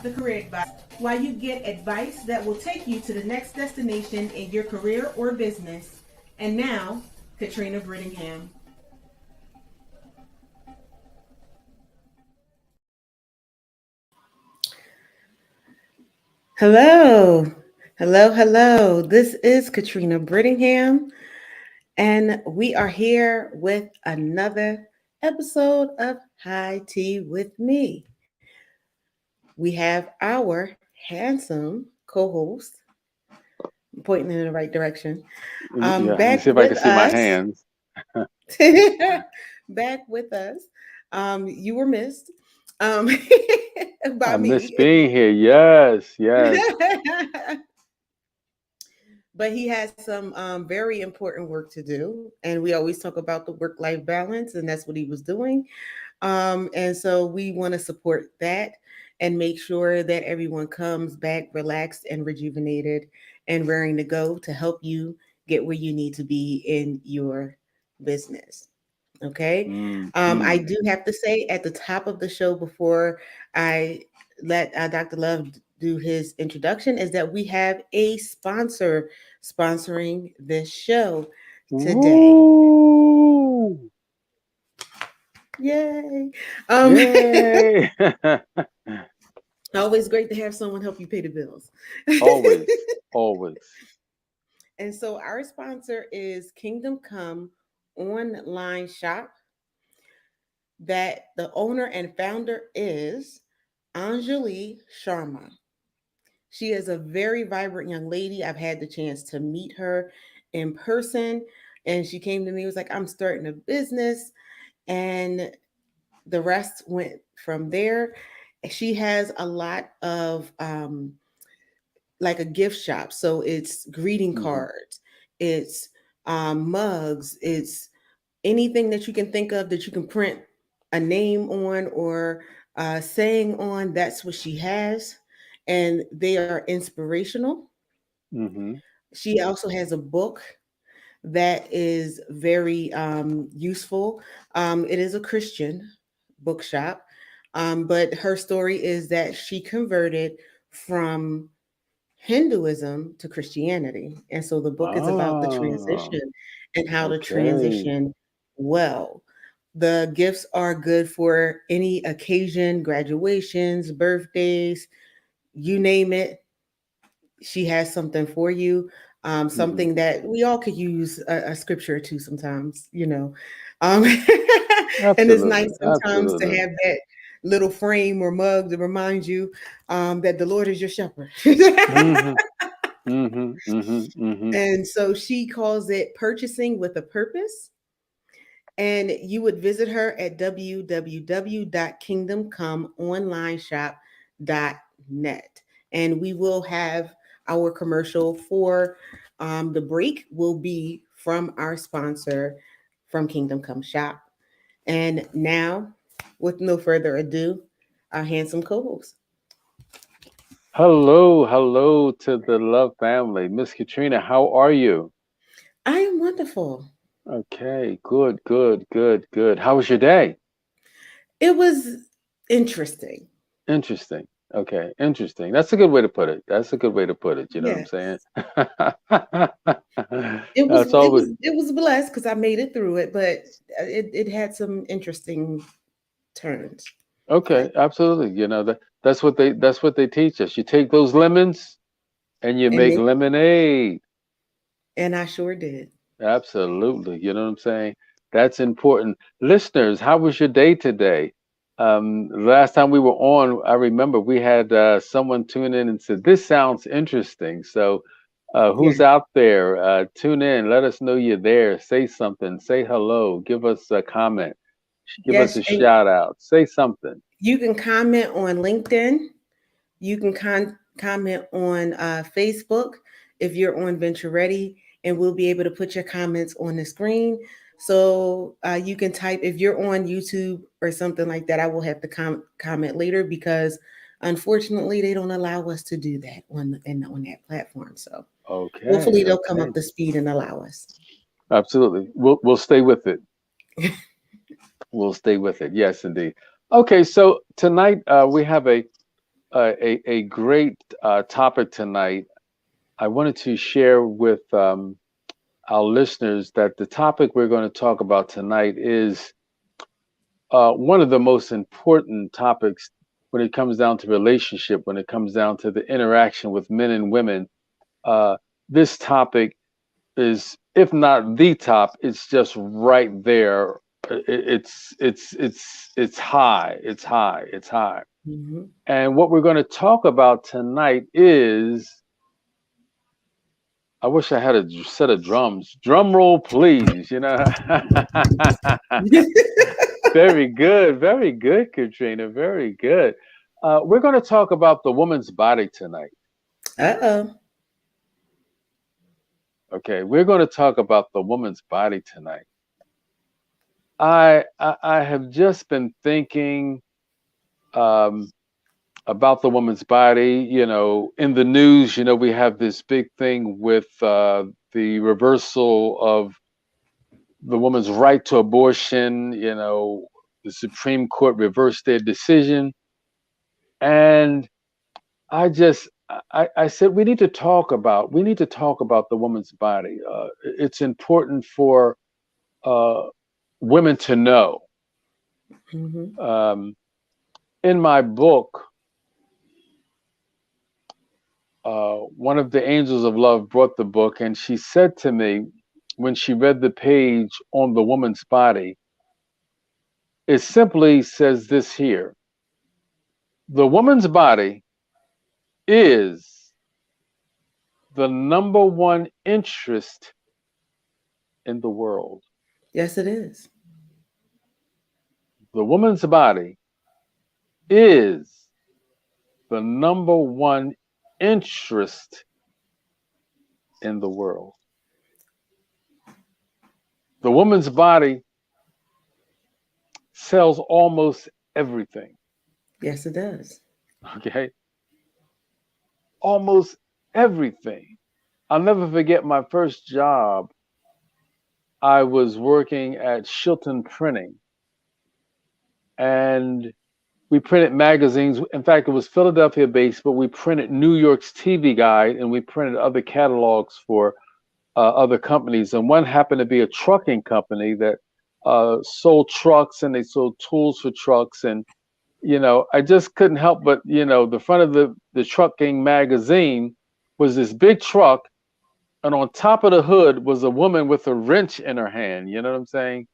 the career advice, while you get advice that will take you to the next destination in your career or business. And now, Katrina Brittingham. Hello, hello. This is Katrina Brittingham, and we are here with another episode of High Tea with Me. We have our handsome co-host, pointing in the right direction, Yeah, let me back see if I can with see my us. hands. Back with us. You were missed um, by I miss me. being here. Yes, yes. But he has some very important work to do. And we always talk about the work life balance, and that's what he was doing. And so we want to support that and make sure that everyone comes back relaxed and rejuvenated and raring to go to help you get where you need to be in your business. Okay. I Mm. do have to say at the top of the show before I let Dr. Love do his introduction is that we have a sponsor sponsoring this show today. Woo! Yay. Yay! Always great to have someone help you pay the bills. Always, always. And so our sponsor is Kingdom Come online shop that the owner and founder is Anjali Sharma. She is a very vibrant young lady. I've had the chance to meet her in person, and she came to me, was like, I'm starting a business, and the rest went from there. She has a lot of like a gift shop. So it's greeting Hmm. cards, it's mugs, it's anything that you can think of that you can print a name on or saying on. That's what she has. And they are inspirational. Hmm. She also has a book that is very useful. It is a Christian bookshop, but her story is that she converted from Hinduism to Christianity. And so the book is about the Ah, transition and how to okay. transition well. The gifts are good for any occasion, graduations, birthdays, you name it. She has something for you, Hmm. something that we all could use a scripture or two sometimes, you know. Um, and it's nice Absolutely, sometimes to absolutely. have that little frame or mug to remind you that the Lord is your shepherd. Hmm. Hmm. Hmm. Hmm. And so she calls it purchasing with a purpose. And you would visit her at www.kingdomcomeonlineshop.net. And we will have our commercial for the break will be from our sponsor from Kingdom Come Shop. And now, with no further ado, our handsome co-host. Hello, hello to the Love family. Miss Katrina, how are you? I am wonderful. Okay, good, good, good, good. How was your day? It was interesting. Interesting. Okay, interesting. That's a good way to put it. That's a good way to put it. You know Yeah. what I'm saying? It was That's it always was it was blessed because I made it through it, but it had some interesting turns. okay. Like, Absolutely. That's what they teach us. You take those lemons and you and make they lemonade. and I sure did. Absolutely. You know what I'm saying? That's important. Listeners, how was your day today? Last time we were on, I remember we had someone tune in and said, "This sounds interesting." So, Yeah. who's out there? Tune in. Let us know you're there. Say something. Say hello. Give us a comment. Give us Yes, a and shout out. Say something. you can comment on LinkedIn. You can comment on Facebook if you're on Venture Ready, and we'll be able to put your comments on the screen. So you can type if you're on YouTube or something like that. I will have to comment later because unfortunately they don't allow us to do that on that platform. So Okay. hopefully they'll come Okay. up to speed and allow us. Absolutely. We'll stay with it. We'll stay with it. Yes, indeed. Okay. So tonight we have a great topic tonight. I wanted to share with our listeners that the topic we're going to talk about tonight is one of the most important topics when it comes down to relationship, when it comes down to the interaction with men and women. Uh, this topic is, if not the top, it's just right there. It's high. It's high. It's high. Mhm. And what we're going to talk about tonight is, I wish I had a set of drums. Drum roll, please. Very good, Katrina. Very good. We're going to talk about the woman's body tonight. Uh-oh. Okay, we're going to talk about the woman's body tonight. I have just been thinking um, about the woman's body. In the news, we have this big thing with the reversal of the woman's right to abortion. The Supreme Court reversed their decision, and I said we need to talk about the woman's body. It's important for uh, women to know. Mhm. Um, in my book, one of the angels of love brought the book, and she said to me when she read the page on the woman's body, it simply says this here: the woman's body is the number one interest in the world. Yes, it is. The woman's body is the number one interest in the world. The woman's body sells almost everything. Yes, it does. Okay, almost everything. I'll never forget my first job. I was working at Shilton Printing, and we printed magazines. In fact, it was Philadelphia based, but we printed New York's TV Guide, and we printed other catalogs for other companies. And one happened to be a trucking company that sold trucks, and they sold tools for trucks. And I just couldn't help but, the front of the trucking magazine was this big truck, and on top of the hood was a woman with a wrench in her hand. You know what I'm saying?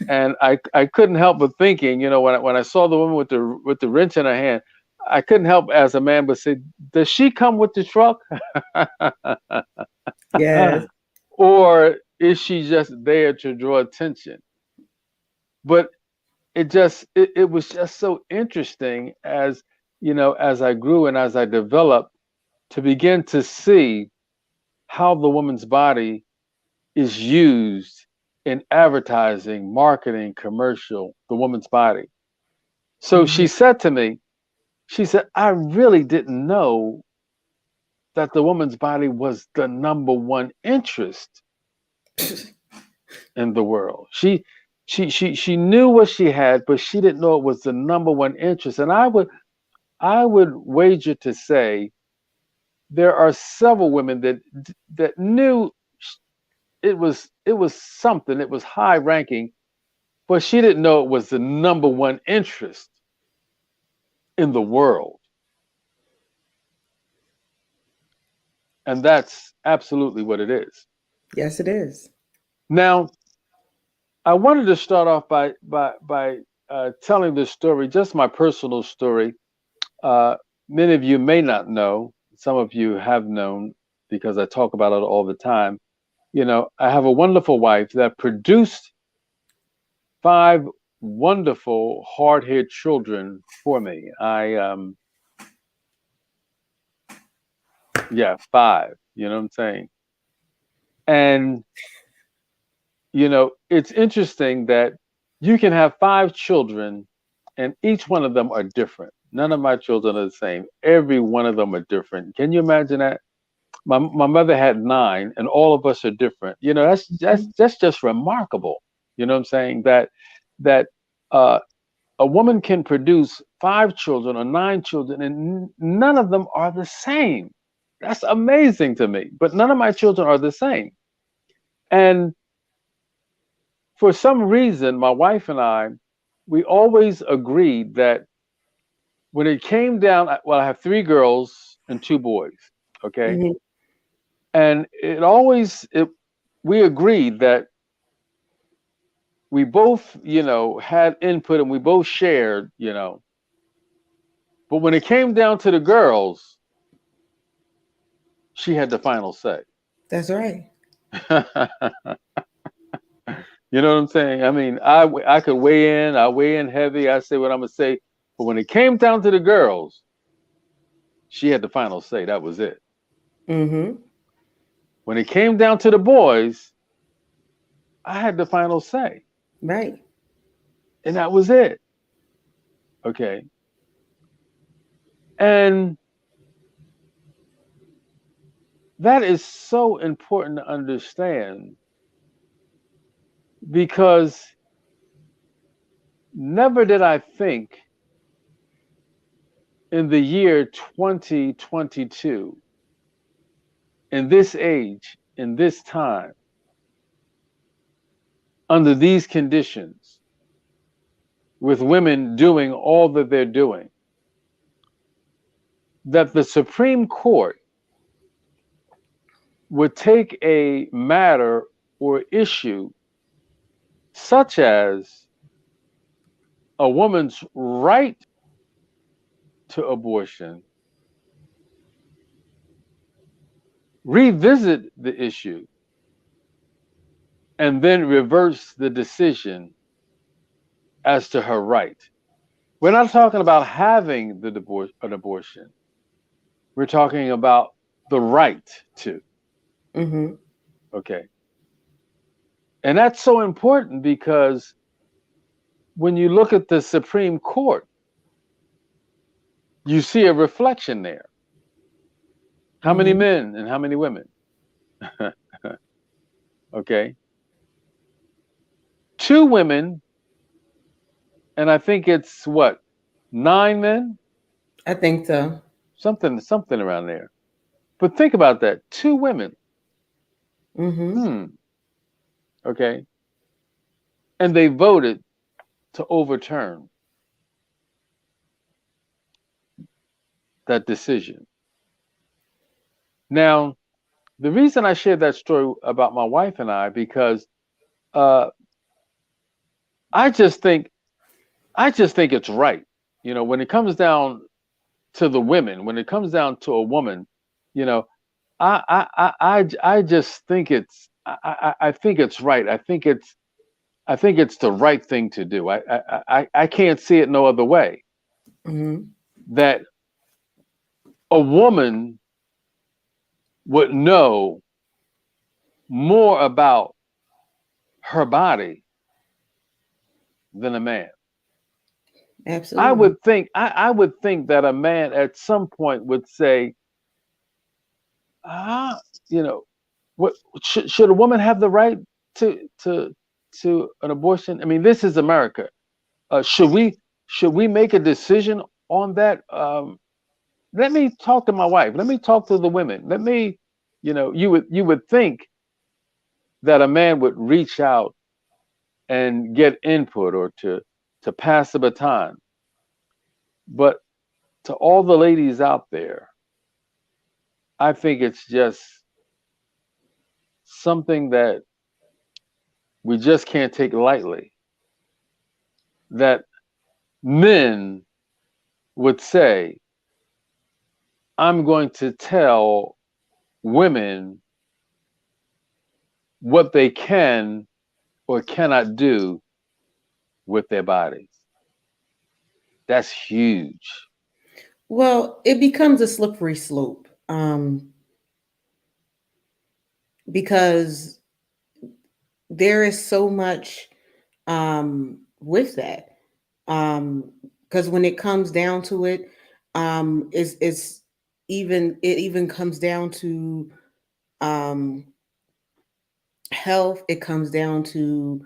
And I couldn't help but thinking, when I saw the woman with the wrench in her hand, I couldn't help as a man but say, does she come with the truck? Yes. Or is she just there to draw attention? But it was just so interesting as as I grew and as I developed, to begin to see how the woman's body is used in advertising, marketing, commercial, the woman's body. So Mhm. she said to me, she said, I really didn't know that the woman's body was the number one interest in the world. She knew what she had, but she didn't know it was the number one interest. And I would wager to say there are several women that knew it was something, it was high ranking, but she didn't know it was the number one interest in the world. And that's absolutely what it is. Yes, it is. Now, I wanted to start off by telling this story, just my personal story. Uh, Many of you may not know. Some of you have known because I talk about it all the time. I have a wonderful wife that produced five wonderful hard-haired children for me. Yeah, five. You know what I'm saying? And it's interesting that you can have five children and each one of them are different. None of my children are the same. Every one of them are different. Can you imagine that? My mother had nine, and all of us are different. That's just remarkable. You know what I'm saying? That uh, a woman can produce 5 children or 9 children, and none of them are the same. That's amazing to me. But none of my children are the same. And for some reason, my wife and I, we always agreed that when it came down, well, I have 3 girls and 2 boys. Okay. Hmm. And we agreed that we both, had input and we both shared. But when it came down to the girls, she had the final say. That's right. You know what I'm saying? I mean, I could weigh in, I weigh in heavy, I say what I'm gonna say. But when it came down to the girls, she had the final say. That was it. Hmm. When it came down to the boys, I had the final say. Right. And that was it. Okay. And that is so important to understand because never did I think in the year 2022, in this age, in this time, under these conditions, with women doing all that they're doing, that the Supreme Court would take a matter or issue such as a woman's right to abortion, revisit the issue, and then reverse the decision as to her right. We're not talking about having an abortion. We're talking about the right to. Hmm. Okay. And that's so important because when you look at the Supreme Court, you see a reflection there. How many Hmm. men and how many women? Okay. 2 women, and I think it's what, 9 men? I think so. Something around there. But think about that. 2 women. Hmm. Hmm. Okay. And they voted to overturn that decision. Now, the reason I shared that story about my wife and I, because uh, I just think I just think it's right. When it comes down to the women, when it comes down to a woman, you know, I just think I think it's right. I think it's the right thing to do. I can't see it no other way. Hmm. That a woman would know more about her body than a man. I Absolutely. would think I would think that a man at some point would say, ah, you know, what should a woman have the right to to to an abortion? I mean, this is America. Should we make a decision on that? Let me talk to my wife. Let me talk to the women. You would think that a man would reach out and get input or to pass the baton. But to all the ladies out there, I think it's just something that we just can't take lightly. That men would say, I'm going to tell women what they can or cannot do with their bodies. That's huge. Well, it becomes a slippery slope, because there is so much with that. Um, because when it comes down to it, it's even comes down to um, health. It comes down to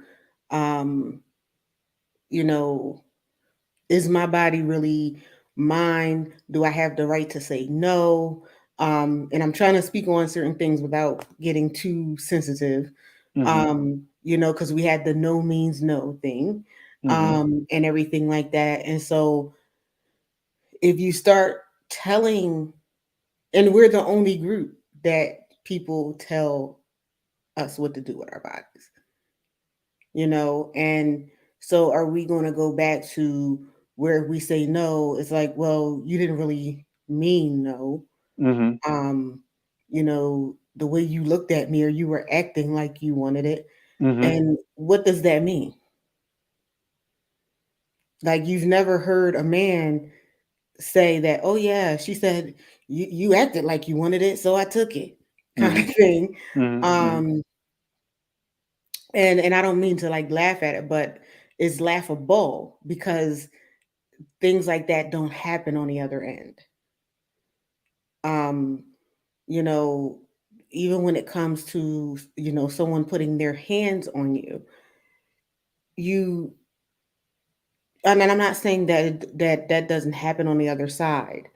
um, you know Is my body really mine? Do I have the right to say no? And I'm trying to speak on certain things without getting too sensitive, Mhm. because we had the no means no thing, Mhm. and everything like that. And so if you start telling, and we're the only group that people tell us what to do with our bodies, and so are we going to go back to where we say no? It's like, well, you didn't really mean no. Mhm. um the way you looked at me, or you were acting like you wanted it. Mhm. And what does that mean? Like, you've never heard a man say that, oh yeah, she said you acted like you wanted it, so I took it, kind of Mhm. thing. Mhm. Mhm. um and I don't mean to like laugh at it, but it's laughable because things like that don't happen on the other end. um you know Even when it comes to, someone putting their hands on you, you and I'm not saying that doesn't happen on the other side,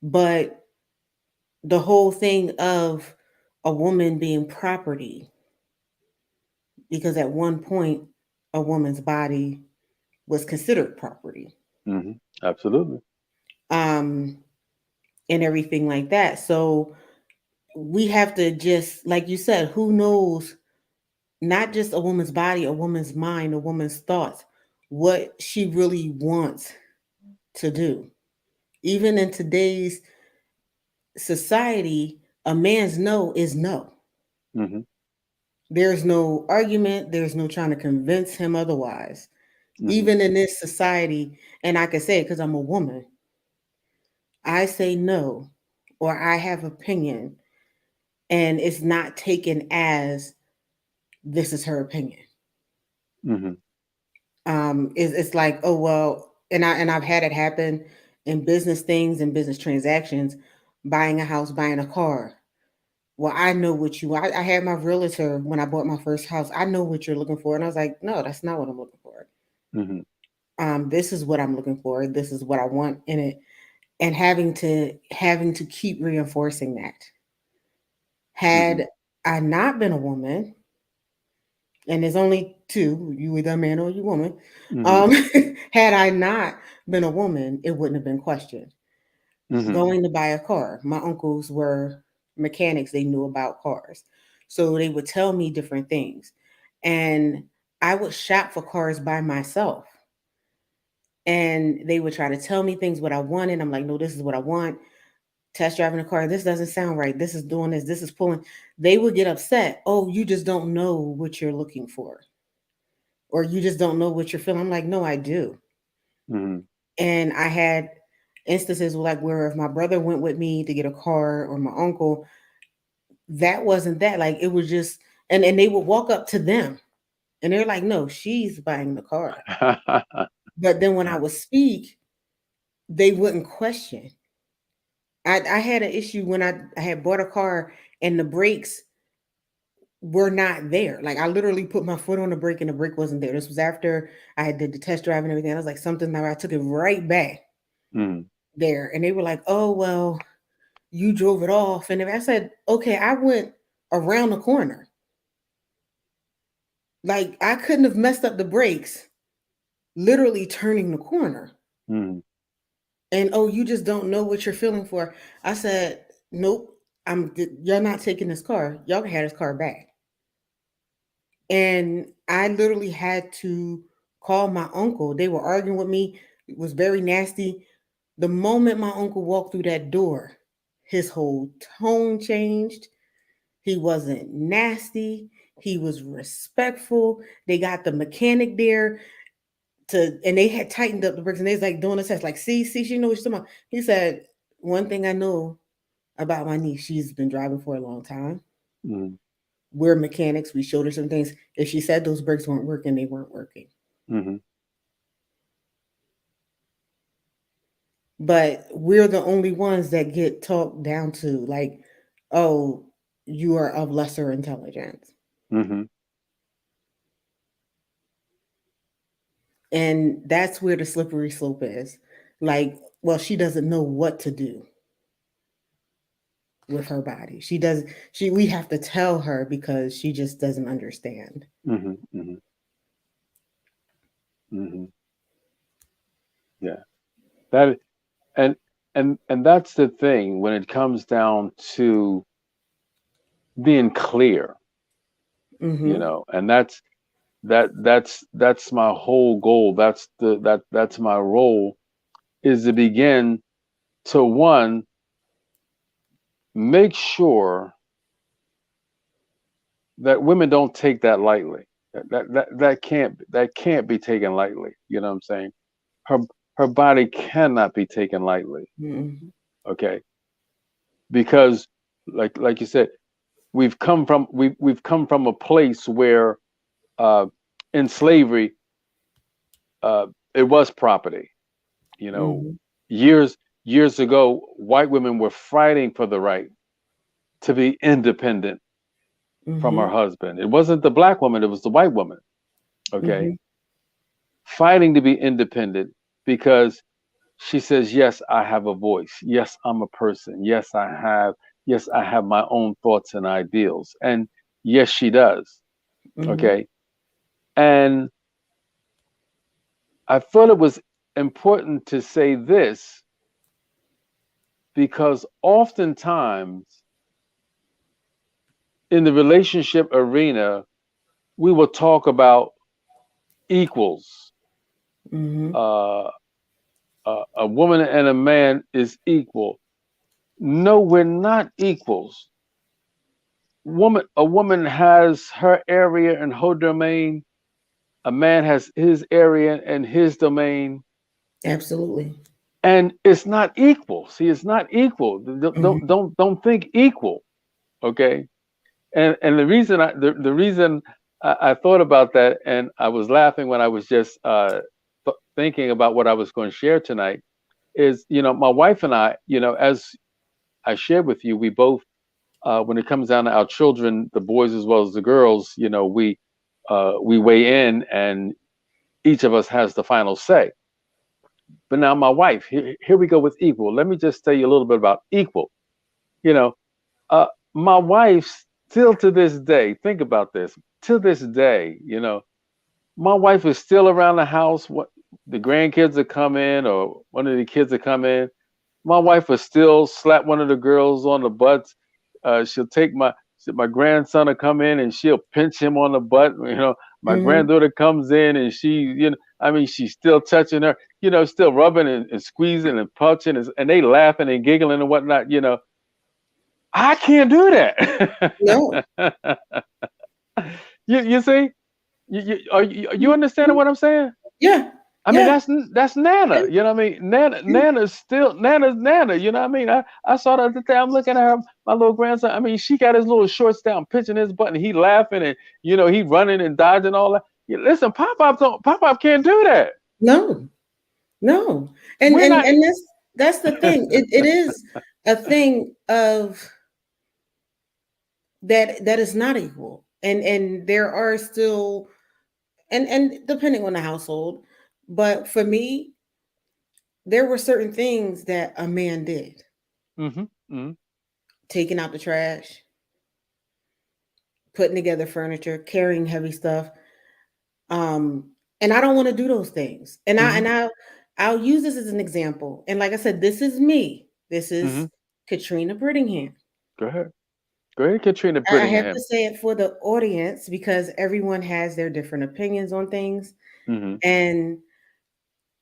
but the whole thing of a woman being property, because at one point a woman's body was considered property, Mhm. Absolutely. um and everything like that. So we have to, just like you said, who knows, not just a woman's body, a woman's mind, a woman's thoughts, what she really wants to do. Even in today's society, a man's no is no. Mhm. There's no argument, there's no trying to convince him otherwise. Mhm. Even in this society, and I can say it because I'm a woman, I say no, or I have opinion, and it's not taken as this is her opinion. Mhm. It's like, oh well, and I've had it happen in business things and business transactions, buying a house, buying a car. Well, I know what you. I had my realtor when I bought my first house. I know what you're looking for, and I was like, no, that's not what I'm looking for. Mhm. This is what I'm looking for. This is what I want in it, and having to keep reinforcing that. Mhm. Had I not been a woman, and there's only two, you either a man or you woman. Mhm. Um, had I not been a woman, it wouldn't have been questioned. Mhm. Going to buy a car, my uncles were mechanics, they knew about cars. So they would tell me different things. And I would shop for cars by myself. And they would try to tell me things what I wanted. I'm like, no, this is what I want. Test driving a car, this doesn't sound right. This is doing this is pulling. They would get upset. Oh, you just don't know what you're looking for, or you just don't know what you're feeling. I'm like, no, I do. Mhm. And I had instances like where if my brother went with me to get a car, or my uncle, that wasn't that. Like, it was just, and they would walk up to them and they're like, no, she's buying the car. But then when I would speak, they wouldn't question. I had an issue when I had bought a car and the brakes were not there. Like, I literally put my foot on the brake and the brake wasn't there. This was after I had did the test drive and everything. I was like, something now, I took it right back Mhm. there. And they were like, oh well, you drove it off. And I said, okay, I went around the corner. Like, I couldn't have messed up the brakes literally turning the corner. Mhm. And oh, you just don't know what you're feeling for. I said, nope, you're not taking this car. Y'all can have this car back. And I literally had to call my uncle. They were arguing with me. It was very nasty. The moment my uncle walked through that door, his whole tone changed. He wasn't nasty. He was respectful. They got the mechanic there and they had tightened up the brakes, and they was like doing the test, like, see, she knows what she's talking about. He said, one thing I know about my niece, she's been driving for a long time. Mhm. We're mechanics. We showed her some things. If she said those brakes weren't working, they weren't working. Mhm. But we're the only ones that get talked down to, like, oh, you are of lesser intelligence. Mhm. And that's where the slippery slope is. Like, well, she doesn't know what to do with her body. She does she we have to tell her because she just doesn't understand. Hmm. Hmm. Hmm. Yeah. That and and that's the thing when it comes down to being clear, Mhm. and that's my whole goal. That's my role, is to begin to, one, make sure that women don't take that lightly. That can't be taken lightly. You know what I'm saying? Her her body cannot be taken lightly. Mhm. Okay, because like you said, we've come from a place where, uh, in slavery, uh, it was property. You know, Mhm. years ago, white women were fighting for the right to be independent from her Mhm. husband. It wasn't the black woman; it was the white woman. Okay, Mhm. fighting to be independent because she says, "Yes, I have a voice. Yes, I'm a person. Yes, I have my own thoughts and ideals." And yes, she does. Mhm. Okay, and I thought it was important to say this because oftentimes in the relationship arena, we will talk about equals. Mhm. Uh, a woman and a man is equal. No, we're not equals. A woman has her area and her domain. A man has his area and his domain, Absolutely. and it's not equal. See, it's not equal. Mhm. Don't think equal. Okay, and the reason I thought about that, and I was laughing when I was just thinking about what I was going to share tonight, is, my wife and I, as I shared with you, we both, when it comes down to our children, the boys as well as the girls, we weigh in, and each of us has the final say. But now my wife, here we go with equal. Let me just tell you a little bit about equal. You know, uh, my wife, still to this day, think about this. To this day, my wife is still around the house. What the grandkids will come in, or one of the kids will come in. My wife will still slap one of the girls on the butt. She'll take my grandson to come in and she'll pinch him on the butt. My Mhm. granddaughter comes in and I mean, she's still touching her. Still rubbing and squeezing and punching, and they laughing and giggling and whatnot. I can't do No. that. You see, are you understanding Mhm. what I'm saying? Yeah. I mean, Yeah. that's Nana. You know what I mean? Nana's still Nana's Nana. You know what I mean? I saw the other day. I'm looking at her, my little grandson. I mean, she got his little shorts down, pitching his butt, and he laughing, and he running and dodging all that. Yeah, listen, Pop Pop can't do that. No. No. and We're and not. and that's the thing. It is a thing of that is not equal. And there are still, and depending on the household, but for me, there were certain things that a man did. Hmm. Hmm. Taking out the trash, putting together furniture, carrying heavy stuff. Um, and I don't want to do those things. And I Hmm. and I'll use this as an example. And like I said, this is me. This Hmm. is Katrina Brittingham. Go ahead. Go ahead, Katrina I have to Brittingham. say it for the audience because everyone has their different opinions on things. Hmm. And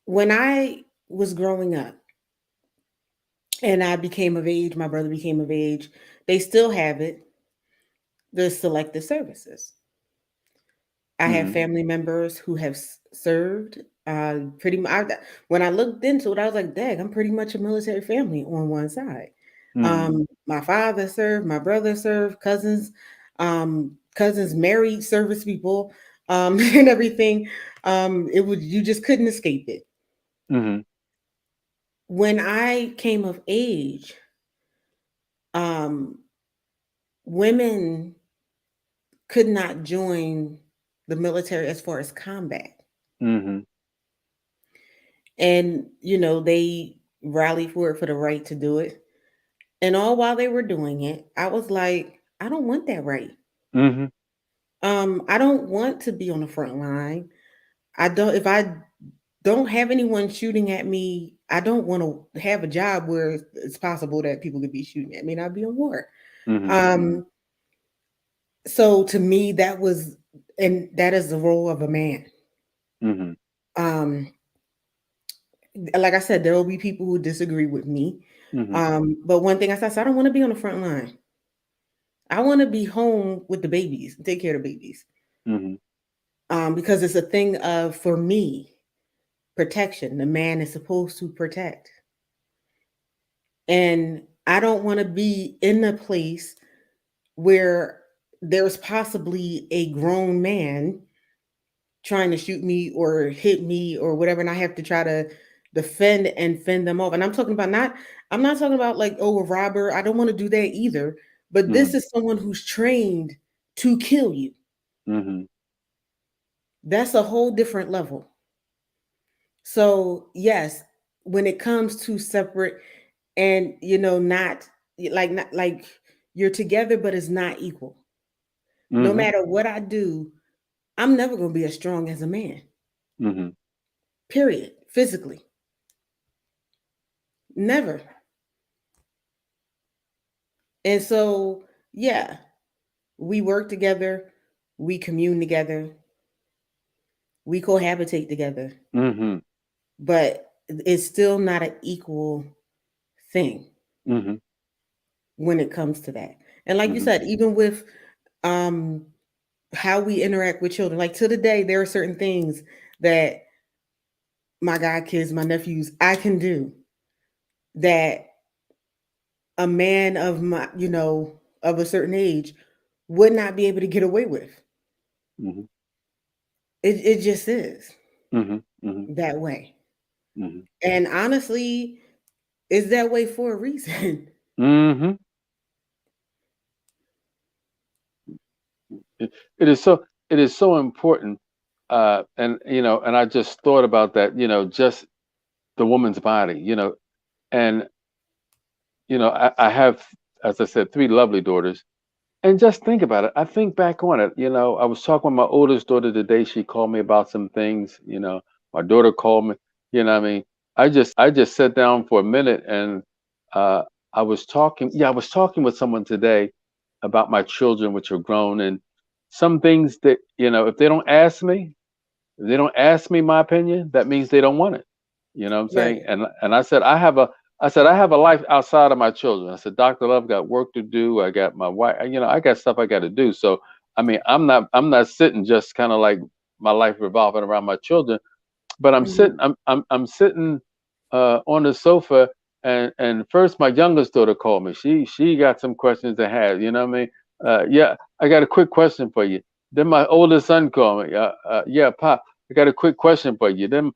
when I was growing up and I became of age, my brother became of age, they still have it, the selective services. I have Hmm. family members who have served. Pretty much, when I looked into it, I was like, "Dang, I'm pretty much a military family on one side." Hmm. My father served, my brother served, cousins married service people, and everything. It would You just couldn't escape it. Hmm. When I came of age, um, women could not join the military as far as combat. Hmm. And, they rallied for it, for the right to do it. And all while they were doing it, I was like, I don't want that right. Mhm. I don't want to be on the front line. I don't, if I don't have anyone shooting at me, I don't want to have a job where it's possible that people could be shooting at me and I'd be in war. Mhm. Um, so to me, and that is the role of a man. Mhm. Um, like I said, there will be people who disagree with me. Mhm. But one thing I said, I don't want to be on the front line. I want to be home with the babies, take care of the babies. Mhm. Because it's a thing of, for me, protection. The man is supposed to protect. And I don't want to be in a place where there's possibly a grown man trying to shoot me or hit me or whatever, and I have to try to defend and fend them off. And I'm not talking about like, oh, a robber. I don't want to do that either. But this Mhm. is someone who's trained to kill you. Mhm. That's a whole different level. So yes, when it comes to separate and not like you're together, but it's not equal. No Mhm. matter what I do, I'm never gonna be as strong as a man. Mhm. Period. Physically. Never. And so, yeah, we work together, we commune together, we cohabitate together, Mhm. but it's still not an equal thing Mhm. when it comes to that. And like you Mhm. said, even with um how we interact with children, like to the day, there are certain things that my god kids, my nephews, I can do that a man of of a certain age would not be able to get away with. Mhm. It just is Mhm. Mhm. that way. Mhm. And honestly, it's that way for a reason. Mhm. It, it is so it is so important, and and I just thought about that, just the woman's body, and I have, as I said, three lovely daughters. And just think about it. I think back on it. I was talking with my oldest daughter today. She called me about some things. My daughter called me. What I mean, I just sat down for a minute and uh, I was talking. Yeah, I was talking with someone today about my children, which are grown, and some things that if they don't ask me my opinion, that means they don't want it. You know what I'm saying? Right. And I said I have a life outside of my children. I said, Dr. Love, got work to do. I got my wife, I got stuff I got to do. So I mean, I'm not sitting just kind of like my life revolving around my children, but Hmm. I'm sitting on the sofa, and first my youngest daughter called me. She got some questions to have. You know what I mean? Yeah, I got a quick question for you. Then my oldest son called me. Yeah, Pop, I got a quick question for you. Then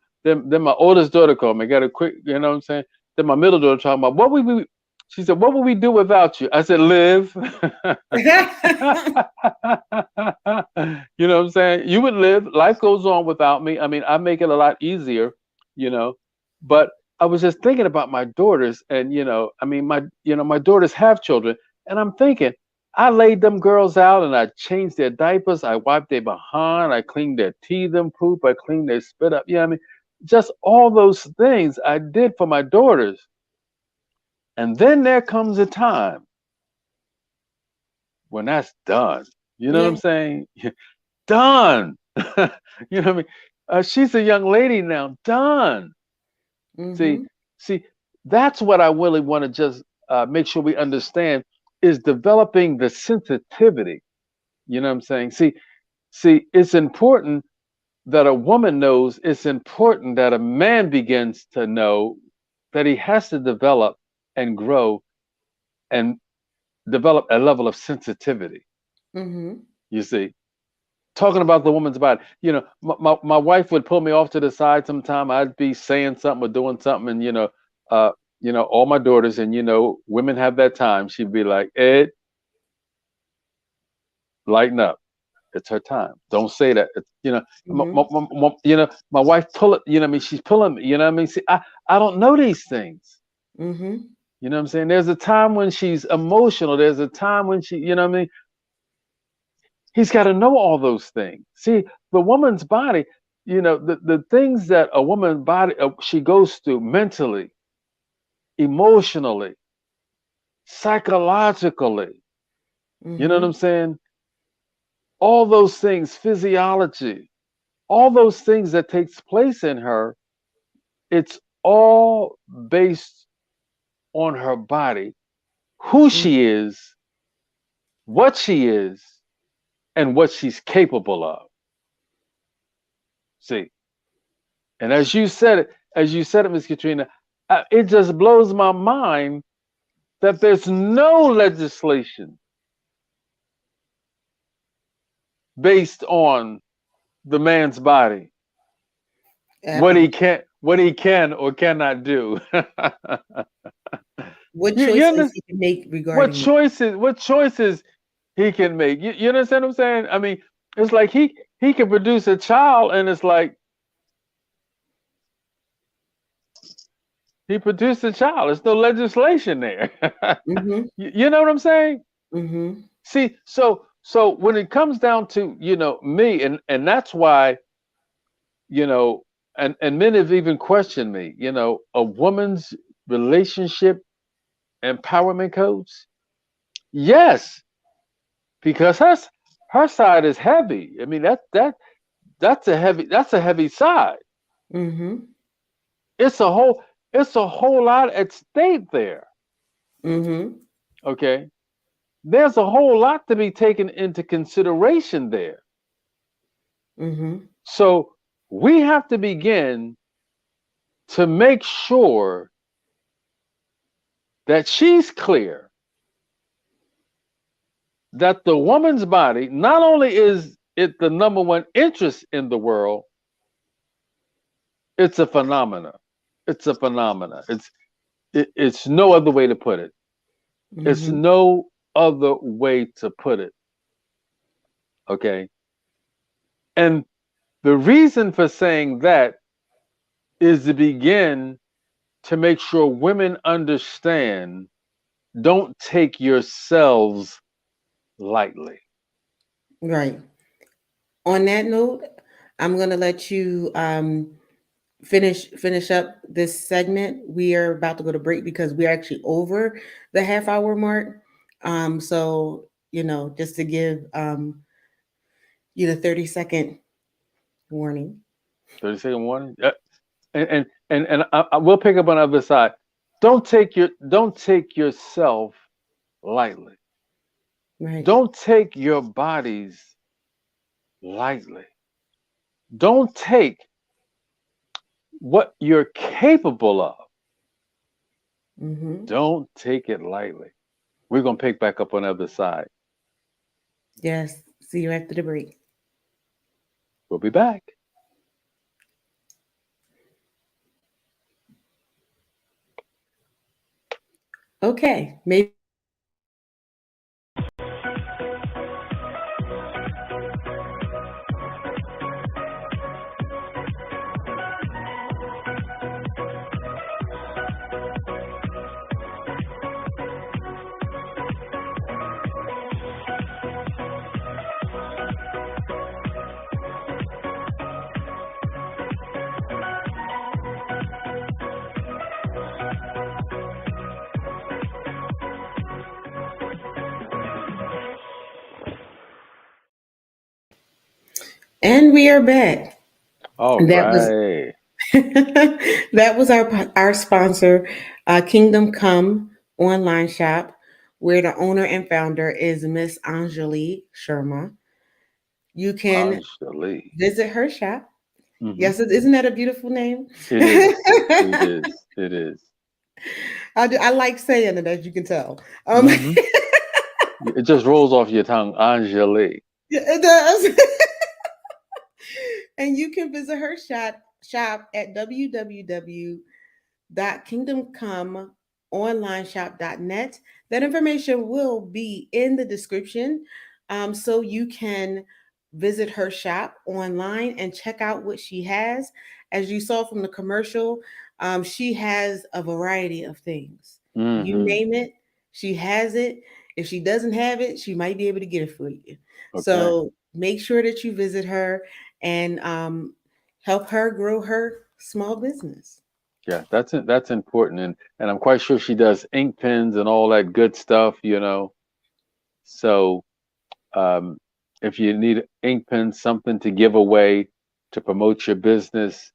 my oldest daughter called me. I got a quick, you know what I'm saying? Then my middle daughter talking about what would we. She said, "What would we do without you?" I said, "Live." You know what I'm saying? You would live. Life goes on without me. I mean, I make it a lot easier, you know. But I was just thinking about my daughters, and I mean, my daughters have children, and I'm thinking, I laid them girls out, and I changed their diapers, I wiped their behind, I cleaned their teeth and poop, I cleaned their spit up. I mean, just all those things I did for my daughters, and then there comes a time when that's done. You know what I'm Yeah. saying? Done. You know what I mean? She's a young lady now. Done. See, Hmm. see, that's what I really want to just make sure we understand is developing the sensitivity. You know what I'm saying? See, it's important that a woman knows. It's important that a man begins to know that he has to develop and grow and develop a level of sensitivity. Hmm. You see, talking about the woman's body. My wife would pull me off to the side sometime. I'd be saying something or doing something, and uh, all my daughters, and women have that time. She'd be like, "Ed, lighten up." It's her time. Don't say that. Mhm. My wife pull it. You know what I mean? She's pulling me. You know what I mean? See, I don't know these things. Mhm. You know what I'm saying? There's a time when she's emotional. There's a time when she, you know what I mean? He's got to know all those things. See, the woman's body, the things that a woman's body she goes through mentally, emotionally, psychologically. You know what I'm Mhm. saying? All those things, physiology, all those things that takes place in her, it's all based on her body, who Mhm. she is, what she is, and what she's capable of. See, and as you said it, Miss Katrina, it just blows my mind that there's no legislation based on the man's body, At what he all. can, what he can or cannot do. What you choices understand he can make what regarding that? choices he can make? You understand what I'm saying? I mean, it's like he can produce a child, and it's like he produced a child. There's no legislation there. Mhm. You know what I'm saying? Mhm. See, so when it comes down to me, and that's why you know, and men have even questioned me. A woman's relationship empowerment coach. Yes, because her side is heavy. I mean that's a heavy side. Mhm. It's a whole lot at stake there. Mhm. Okay, there's a whole lot to be taken into consideration there. Mhm. So we have to begin to make sure that she's clear that the woman's body, not only is it the number one interest in the world, it's a phenomena. It's a phenomena. It's no other way to put it. It's Mhm. no other way to put it. Okay. And the reason for saying that is to begin to make sure women understand, don't take yourselves lightly. Right. On that note, I'm gonna let you finish up this segment. We are about to go to break because we're actually over the half hour mark. So just to give you the 30-second warning. 30-second warning. And I will pick up on the other side. Don't take yourself lightly. Right. Don't take your bodies lightly. Don't take what you're capable of. Mm-hmm. Don't take it lightly. We're gonna pick back up on the other side. Yes. See you after the break. We'll be back. Okay. Maybe. And we are back. All That was right. that was our sponsor, Kingdom Come online shop, where the owner and founder is Miss Anjali Sharma. You can Anjali. visit her shop. Hmm. Yes, isn't that a beautiful name? It is. It is. It is. I like saying it, as you can tell. Hmm. It just rolls off your tongue, Anjali. Yeah, it does. And you can visit her shop at www.kingdomcomeonlineshop.net. That information will be in the description, so you can visit her shop online and check out what she has. As you saw from the commercial, she has a variety of things. You Hmm. name it, she has it. If she doesn't have it, she might be able to get it for you. Okay. So make sure that you visit her and help her grow her small business. Yeah, that's important, and I'm quite sure she does ink pens and all that good stuff. So um, if you need ink pens, something to give away to promote your business,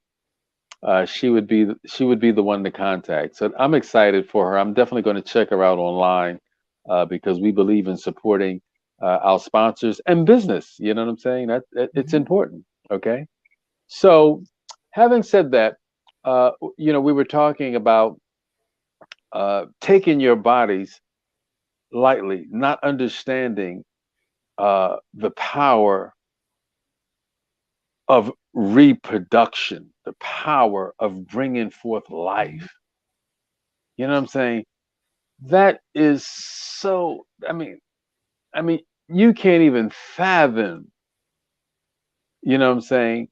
she would be the one to contact. So I'm excited for her. I'm definitely going to check her out online because we believe in supporting our sponsors and business. You know what I'm saying? It's Mhm. important. Okay. So having said that, we were talking about taking your bodies lightly, not understanding the power of reproduction, the power of bringing forth life. You know what I'm saying? That is so. I mean, you can't even fathom. You know what I'm saying?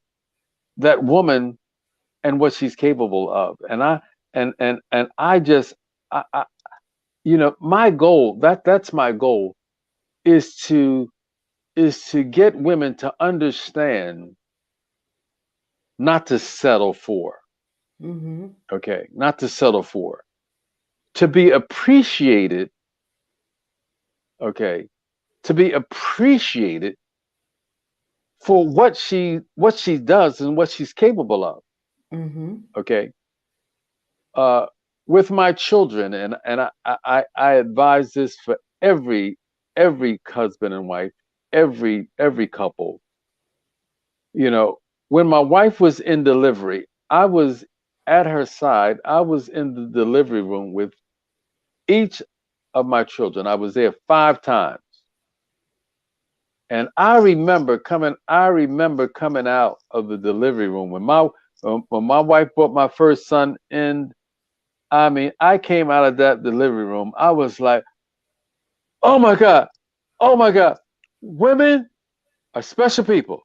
That woman and what she's capable of. And I my goal. That's my goal is to get women to understand not to settle for. Mhm. Okay, not to settle for. To be appreciated. Okay, to be appreciated for what she does and what she's capable of. Mhm. Okay, uh, with my children, and I advise this for every husband and wife, every couple. You know, when my wife was in delivery, I was at her side. I was in the delivery room with each of my children. I was there 5 times. And I remember coming out of the delivery room when my wife brought my first son in. I mean, I came out of that delivery room. I was like, "Oh my God. Oh my God. Women are special people.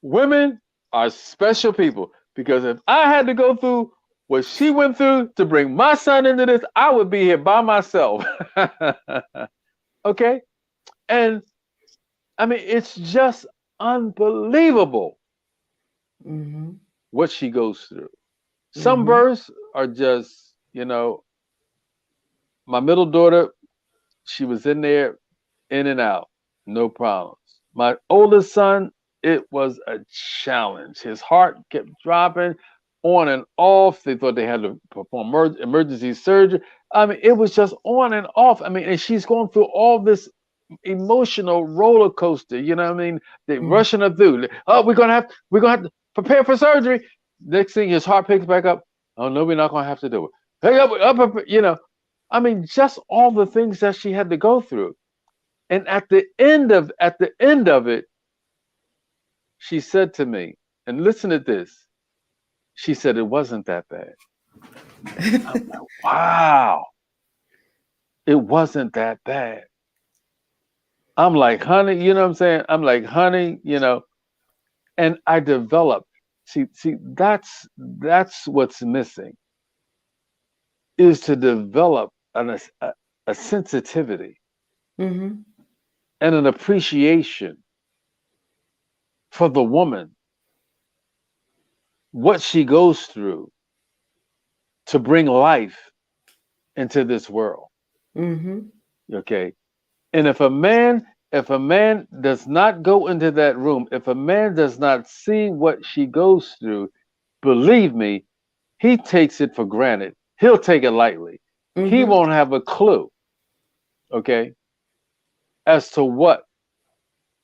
Women are special people because if I had to go through what she went through to bring my son into this, I would be here by myself." Okay? And I mean, it's just unbelievable Mhm. what she goes through. Some Mhm. births are just, my middle daughter, she was in there, in and out, no problems. My oldest son, it was a challenge. His heart kept dropping on and off. They thought they had to perform emergency surgery. I mean, it was just on and off. I mean, and she's going through all this emotional roller coaster. You know what I mean? They Mhm. rushing her through. Oh, we're gonna have to prepare for surgery. Next thing, his heart picks back up. Oh no, we're not gonna have to do it. Hey, up. I mean, just all the things that she had to go through. And at the end of it, she said to me, and listen to this. She said it wasn't that bad. I'm like, wow, it wasn't that bad. I'm like, honey, you know what I'm saying? I'm like, honey, and I developed. See, that's what's missing is to develop a sensitivity Mhm. and an appreciation for the woman, what she goes through to bring life into this world. Mhm. Okay. And if a man does not go into that room, if a man does not see what she goes through, believe me, he takes it for granted. He'll take it lightly. He Mhm. won't have a clue, okay, as to what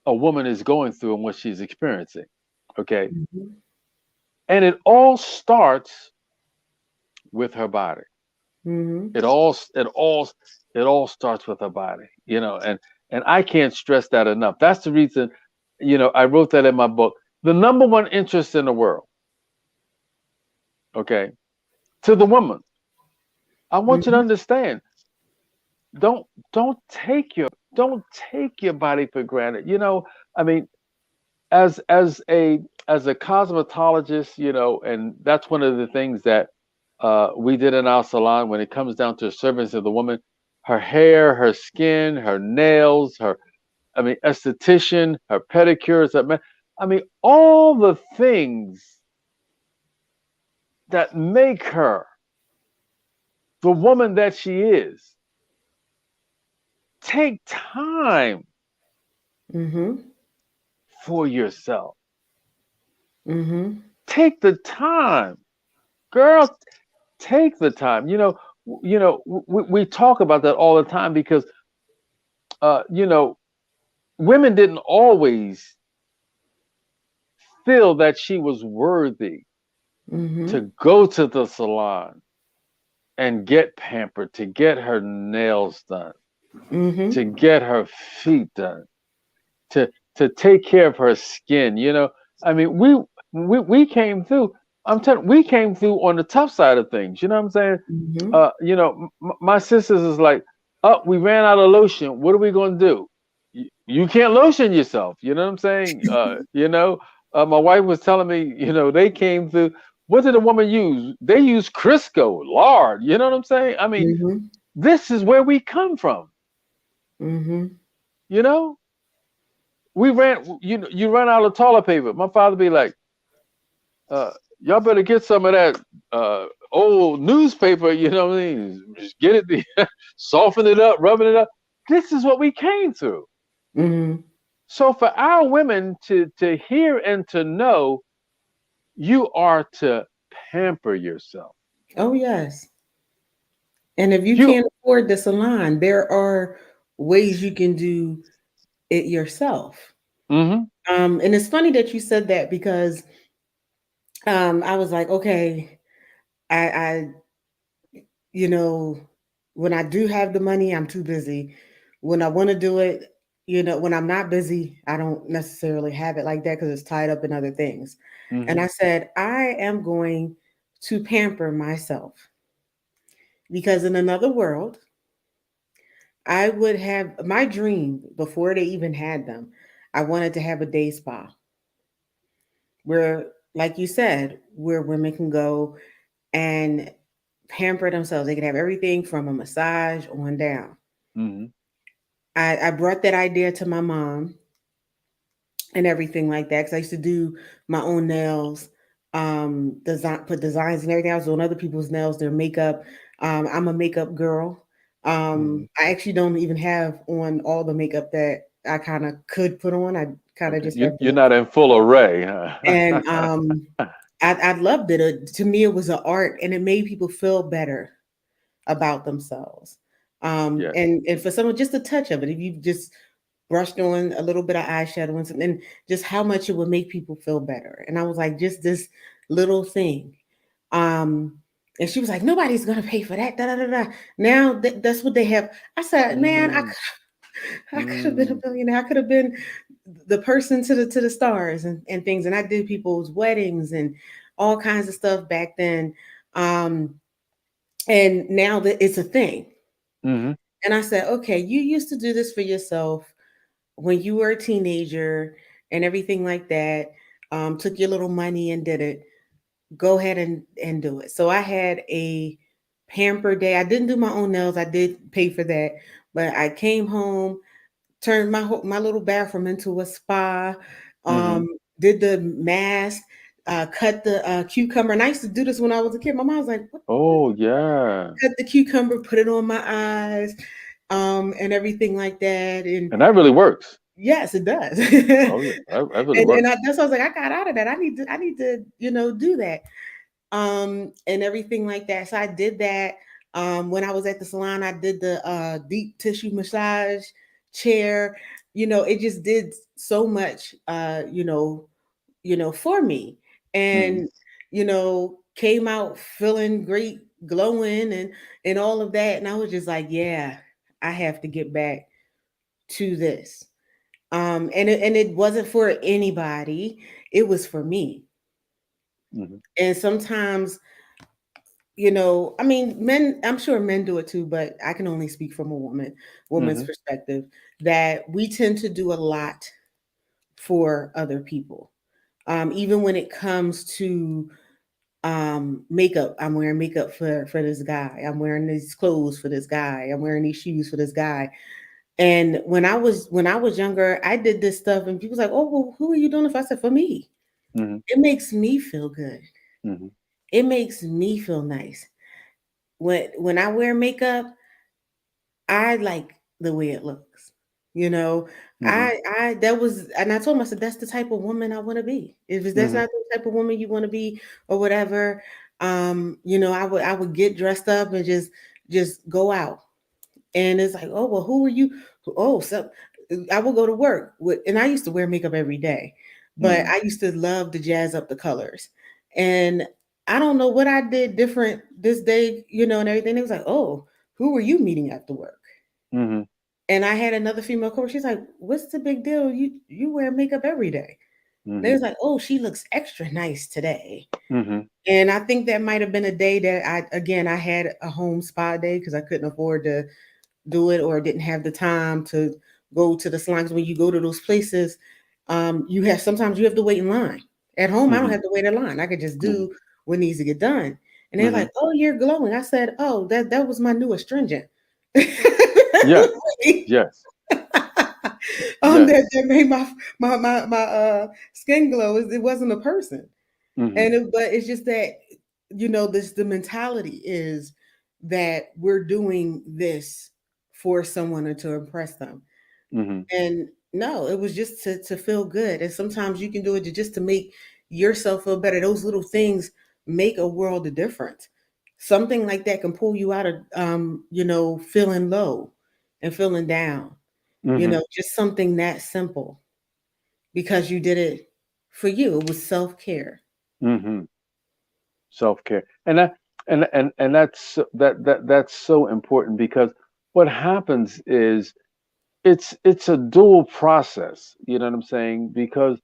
a woman is going through and what she's experiencing. Okay. Mhm. And with her body. Mhm. It all starts with her body, and I can't stress that enough. That's the reason, I wrote that in my book. The number one interest in the world, okay, to the woman. I want you to Mhm. understand. Don't don't take your body for granted. I mean, as a cosmetologist, and that's one of the things that we did in our salon when it comes down to service of the woman, her hair, her skin, her nails, I mean, esthetician, her pedicures, I mean, all the things that make her the woman that she is. Take time Mm-hmm. for yourself. Mm-hmm. Take the time, girl. Take the time. We talk about that all the time because, uh, you know, women didn't always feel that she was worthy Mm-hmm. to go to the salon and get pampered, to get her nails done, Mm-hmm. to get her feet done, to take care of her skin. I mean, we came through. I'm telling, we came through on the tough side of things. You know what I'm saying? Mm-hmm. My sisters is like, oh, we ran out of lotion. What are we gonna do? You can't lotion yourself. You know what I'm saying? My wife was telling me, they came through. What did a woman use? They use Crisco, lard. You know what I'm saying? I mean, Mm-hmm. this is where we come from. Mm-hmm. You know, we ran. You run out of toilet paper. My father be like, uh, y'all better get some of that old newspaper. You know what I mean? Just get it, soften it up, rubbing it up. This is what we came through. Mm-hmm. So for our women to hear and to know, you are to pamper yourself. Oh yes. And if you You. can't afford the salon, there are ways you can do it yourself. Mm-hmm. And it's funny that you said that because I was like, okay, I you know, when I do have the money, I'm too busy. When I want to do it, when I'm not busy, I don't necessarily have it like that because it's tied up in other things. And Mm-hmm. I said, I am going to pamper myself because in another world, I would have my dream before they even had them. I wanted to have a day spa where, like you said, where women can go and pamper themselves. They can have everything from a massage on down. Mm-hmm. I brought that idea to my mom and everything like that because I used to do my own nails, put designs and everything. I was doing other people's nails, their makeup. I'm a makeup girl. Mm-hmm. I actually don't even have on all the makeup that I kind of could put on. I kind of Okay. just You have you're the not in full array, huh? and I loved it. To me, it was an art, and it made people feel better about themselves. Yes. And for someone, just a touch of it, if you just brushed on a little bit of eyeshadow and something, and just how much it would make people feel better. And I was like, just this little thing. Um, and she was like, nobody's gonna pay for that. Da, da, da, da. Now that's what they have. I said, man, Mm, I could have been a mm, billionaire. I could have been the person to the stars and things. And I did people's weddings and all kinds of stuff back then. Um, and now that it's a thing. mm-hmm. And I said, okay, you used to do this for yourself when you were a teenager and everything like that. Took your little money and did it. Go ahead and do it. So I had a pamper day. I didn't do my own nails. I did pay for that, but I came home, turned my little bathroom into a spa. Mm-hmm. Did the mask, cut the cucumber. And I used to do this when I was a kid. My mom was like, "What?" Oh yeah. Cut the cucumber, put it on my eyes, and everything like that. And And that really works. yes, it does. Oh yeah, that really And works. that's why I was like, I got out of that. I need to do that. And everything like that. So I did that. When I was at the salon, I did the deep tissue massage chair. It just did so much. For me, Mm-hmm. and came out feeling great, glowing, and all of that. And I was just like, yeah, I have to get back to this. And it wasn't for anybody; it was for me. Mm-hmm. And sometimes, I mean, men, I'm sure men do it too, but I can only speak from a woman's Mm-hmm. perspective, that we tend to do a lot for other people. Even when it comes to makeup, I'm wearing makeup for this guy. I'm wearing these clothes for this guy. I'm wearing these shoes for this guy. And when I was younger, I did this stuff, and people's like, "Oh, well, who are you doing it for?" I said, "For me. Mhm. It makes me feel good. Mhm. It makes me feel nice. When I wear makeup, I like the way it looks. You know, Mhm. I that was, and I told him, I said, that's the type of woman I want to be. If that's Mhm. not the type of woman you want to be or whatever, I would get dressed up and just go out. And it's like, oh, well, who are you? Oh, so I will go to work with, and I used to wear makeup every day, but Mhm. I used to love to jazz up the colors. And I don't know what I did different this day, and everything. It was like, oh, who were you meeting after work? Mhm. And I had another female coach. She's like, what's the big deal? You wear makeup every day. They Mhm. was like, oh, she looks extra nice today. Mhm. And I think that might have been a day that I had a home spa day because I couldn't afford to do it or didn't have the time to go to the salons. When you go to those places, sometimes you have to wait in line. At home, I don't Mhm. have to wait in line. I could just Mhm. do what needs to get done. And they're like, Mhm. "Oh, you're glowing." I said, "Oh, that was my new astringent." Yes. Yes. That, Yes. that made my skin glow. It wasn't a person. Mhm. But it's just that, this the mentality is that we're doing this for someone or to impress them. Mhm. And no, it was just to feel good. And sometimes you can do it just to make yourself feel better. Those little things make a world of difference. Something like that can pull you out of feeling low and feeling down. Mhm. Just something that simple because you did it for you. It was self-care. Mhm. Self-care. And that's so important because what happens is it's a dual process, you know what I'm saying? Because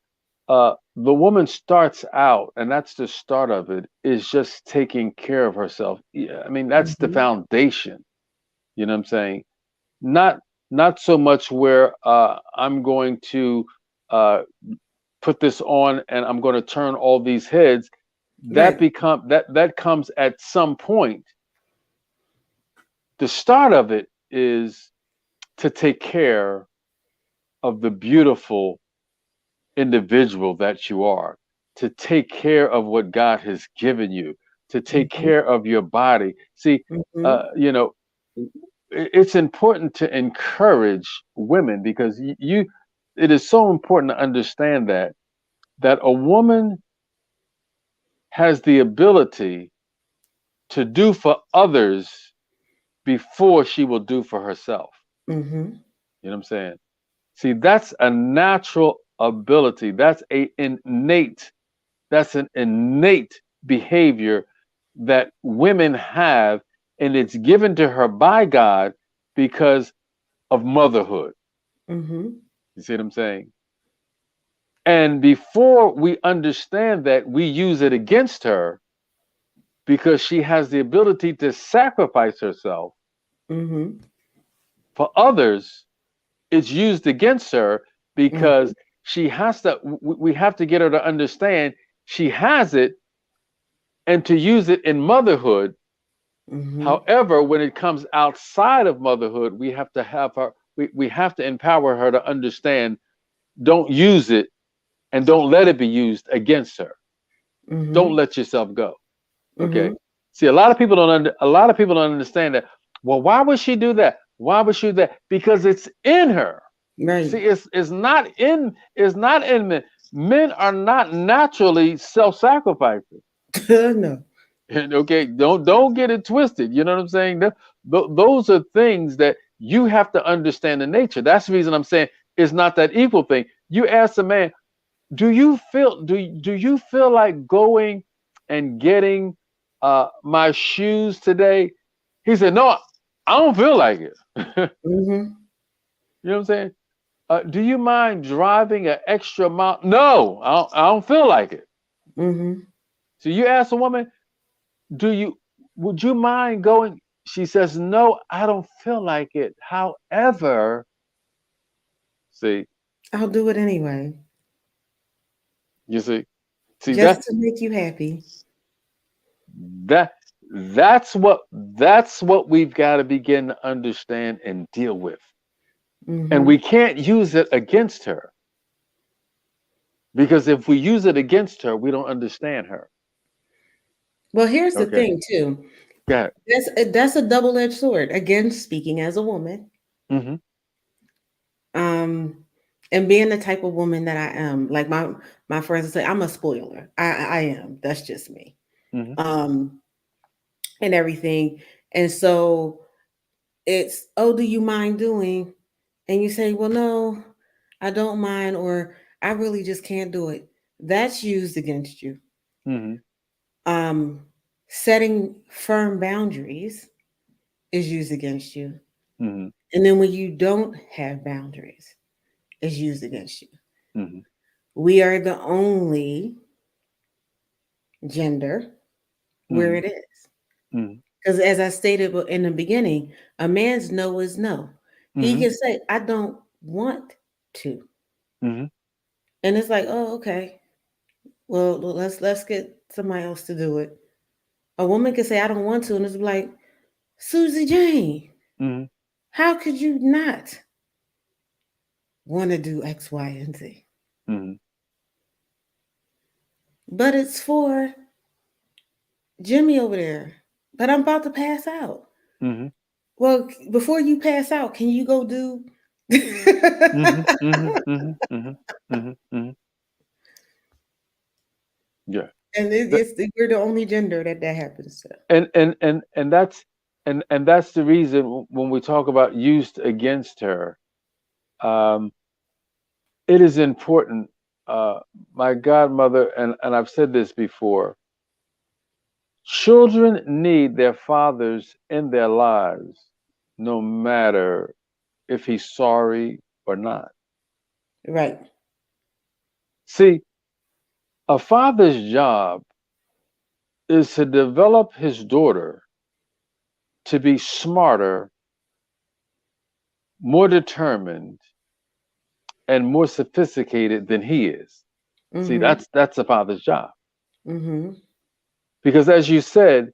the woman starts out, and that's the start of it, is just taking care of herself. Yeah, I mean, that's the Mhm. foundation, you know what I'm saying? Not so much where I'm going to uh, put this on and I'm going to turn all these heads. Right. That comes at some point. The start of it is to take care of the beautiful individual that you are, to take care of what God has given you, to take Mhm. care of your body. See, Mhm. it's important to encourage women because it is so important to understand that a woman has the ability to do for others before she will do for herself. Mhm. You know what I'm saying? See, that's a natural ability. That's an innate behavior that women have, and it's given to her by God because of motherhood. Mhm. You see what I'm saying? And before we understand that, we use it against her because she has the ability to sacrifice herself Mhm. for others. It's used against her Mhm. because we have to get her to understand she has it and to use it in motherhood. Mhm. However, when it comes outside of motherhood, we have to empower her to understand, don't use it and don't let it be used against her. Don't Mhm. let yourself go. Okay. Mhm. See, a lot of people don't understand that. Well, why would she do that? Why would she do that? Because it's in her. See, Right. it's not in men. Men are not naturally self-sacrificing. No. Okay, don't get it twisted. You know what I'm saying? Those are things that you have to understand the nature. That's the reason I'm saying it's not that equal thing. You ask a man, do you feel like going and getting my shoes today? He said, no, I don't feel like it. You Mhm. know what I'm saying? Do you mind driving an extra mile? No, I don't feel like it. Mhm. So you ask a woman, do you would you mind going? She says, no, I don't feel like it. However, see, I'll do it anyway. You see just to make you happy. that that's what we've got to begin to understand and deal with. And Hmm. we can't use it against her because if we use it against her, we don't understand her. Well, here's the Okay. thing too. Go ahead. That's a double-edged sword. Again, speaking as a woman, Mm-hmm. um, and being the type of woman that I am, like my friends would say, I'm a spoiler. I am. That's just me. Mm-hmm. Um, and everything. And so it's, oh, do you mind doing? And you say, well, no, I don't mind, or I really just can't do it. That's used against you. Mm-hmm. Um, Setting firm boundaries is used against you. Mm-hmm. And then when you don't have boundaries, it's used against you. Mm-hmm. We are the only gender where Mm-hmm. it is. Mm-hmm. Because as I stated in the beginning, a man's no is no. He Mm-hmm. can say, I don't want to. Mm-hmm. And it's like, oh, okay. Well, let's get somebody else to do it. A woman can say, I don't want to, and it's like, Susie Jane, Mm-hmm. how could you not want to do X, Y, and Z? Mm-hmm. But it's for Jimmy over there. But I'm about to pass out. Mm-hmm. Well, before you pass out, can you go do? Mm-hmm. Mm-hmm. Mm-hmm. Mm-hmm. Mm-hmm. Mm-hmm. Yeah. And Th- we're the only gender that happens to. and that's the reason when we talk about used against her, um, it is important. Uh, my godmother, and I've said this before, children need their fathers in their lives, no matter if he's sorry or not. Right. See, a father's job is to develop his daughter to be smarter, more determined, and more sophisticated than he is. See, Mm-hmm. that's a father's job. Mm-hmm. Because as you said,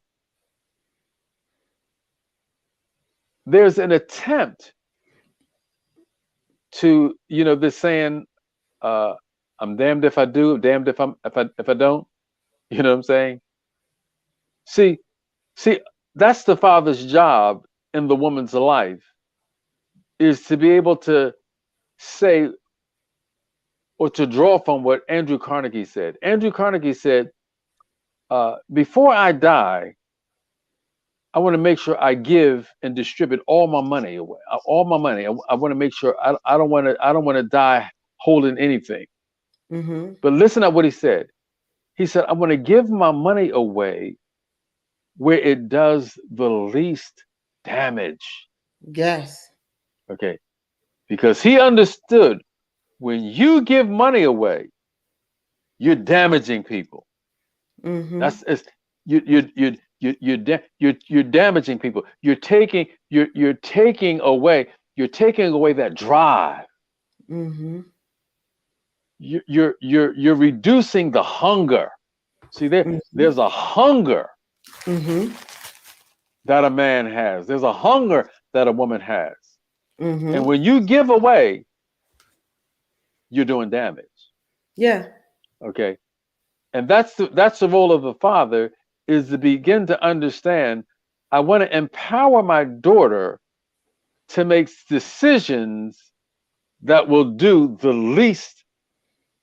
there's an attempt to, this saying, uh, I'm damned if I do, damned if I don't. You know what I'm saying? See, see, that's the father's job in the woman's life is to be able to say or to draw from what Andrew Carnegie said. Andrew Carnegie said, before I die, I want to make sure I give and distribute all my money away, all my money. I want to make sure I don't want to die holding anything. Mm-hmm. But listen to what he said. He said, I want to give my money away where it does the least damage. Yes. Okay. Because he understood when you give money away, you're damaging people. Mm-hmm. That's it's, you're damaging people. You're taking away that drive. Mm-hmm. You're reducing the hunger. See, Mm-hmm. there's a hunger Mm-hmm. that a man has. There's a hunger that a woman has. And Mm-hmm. when you give away, you're doing damage. Yeah. Okay. And that's the role of the father is to begin to understand I want to empower my daughter to make decisions that will do the least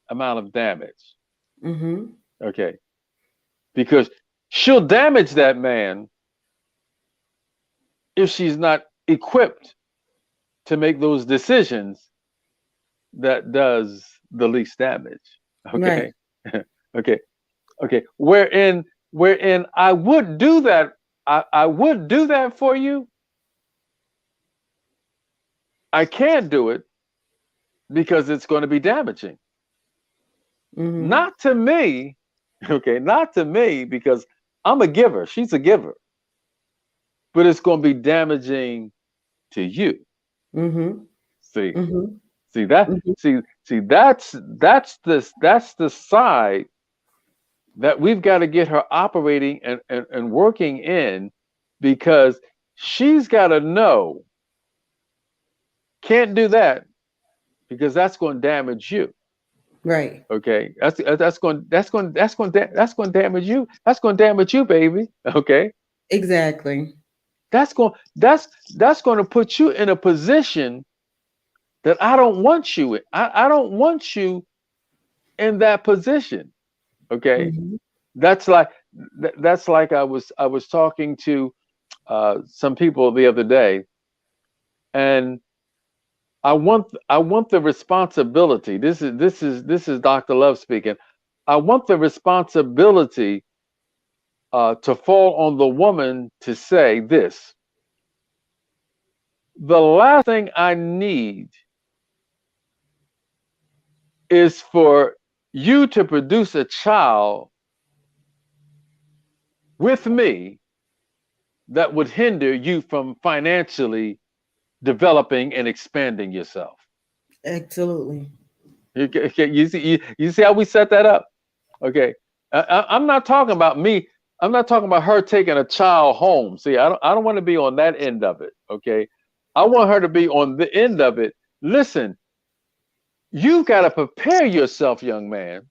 amount of damage. Mm-hmm. Okay. Because she'll damage that man if she's not equipped to make those decisions that does the least damage. Right. Okay. Okay. Okay. Wherein I would do that. I would do that for you. I can't do it because it's going to be damaging. Mm-hmm. Not to me. Okay. Not to me because I'm a giver. She's a giver. But it's going to be damaging to you. Mm-hmm. See. Mm-hmm. See that? Mhm. See that's the side that we've got to get her operating and working in, because she's got to know, can't do that because that's going to damage you. Right. Okay, that's going to damage you. That's going to damage you, baby. Okay, Exactly. that's going that's going to put you in a position that I don't want you in. I don't want you in that position. Okay, Hmm. that's like that's like I was talking to some people the other day, and I want the responsibility. This is Dr. Love speaking. I want the responsibility to fall on the woman to say this: the last thing I need is for you to produce a child with me that would hinder you from financially developing and expanding yourself. Absolutely. You see how we set that up? Okay. I'm not talking about me. I'm not talking about her taking a child home. See, I don't want to be on that end of it. Okay. I want her to be on the end of it. Listen, you've got to prepare yourself, young man.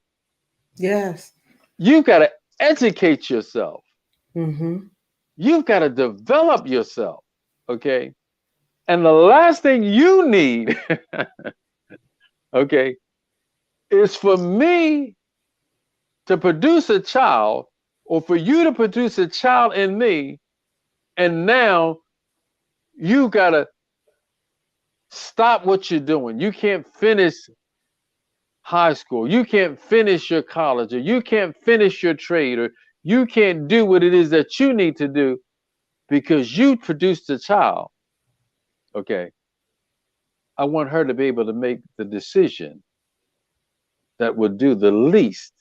Yes. You've got to educate yourself. Hmm. You've got to develop yourself. Okay. And the last thing you need, okay, is for me to produce a child, or for you to produce a child in me, and now you gotta stop what you're doing. You can't finish high school, you can't finish your college, or you can't finish your trade, or you can't do what it is that you need to do because you produced a child. Okay, I want her to be able to make the decision that would do the least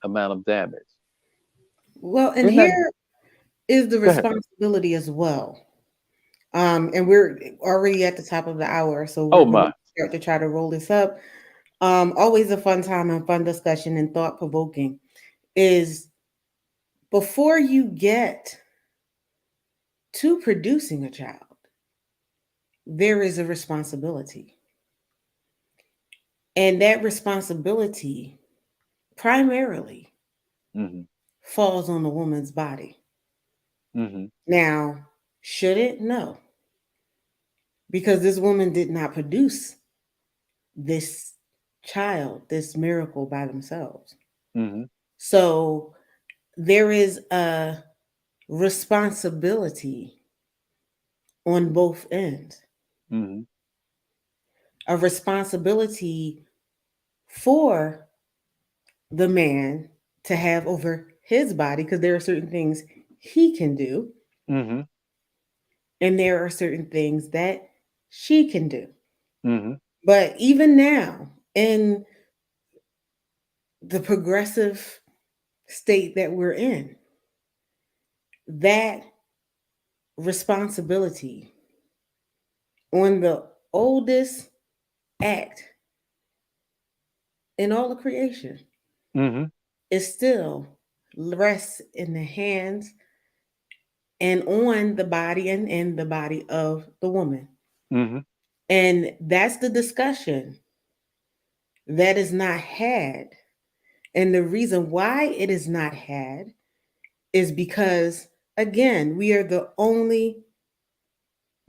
amount of damage. Well, and Isn't that? here is the Go ahead. responsibility as well. And we're already at the top of the hour, so we're Oh going to my. start to try to roll this up. Always a fun time and fun discussion and thought provoking is before you get to producing a child, there is a responsibility. And that responsibility primarily Hmm. falls on the woman's body. Hmm. Now, should it? No, because this woman did not produce this child, this miracle by themselves. Hmm. So there is a responsibility on both ends, Hmm. a responsibility for the man to have over his body, because there are certain things he can do, Hmm. and there are certain things that she can do. Hmm. But even now, in the progressive state that we're in, that responsibility on the oldest act in all of creation Hmm. is still rests in the hands and on the body and in the body of the woman. Hmm. And that's the discussion that is not had. And the reason why it is not had is because, again, we are the only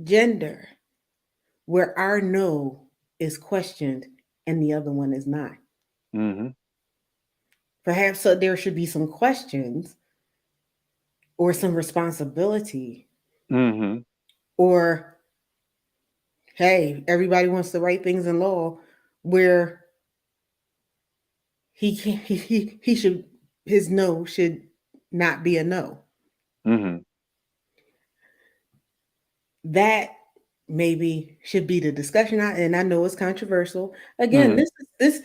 gender where our no is questioned and the other one is not. Hmm. Perhaps so there should be some questions or some responsibility, Hmm. or hey, everybody wants the right things in law where he can he should, his no should not be a no. Hmm. That maybe should be the discussion. And I know it's controversial. Again, Hmm. this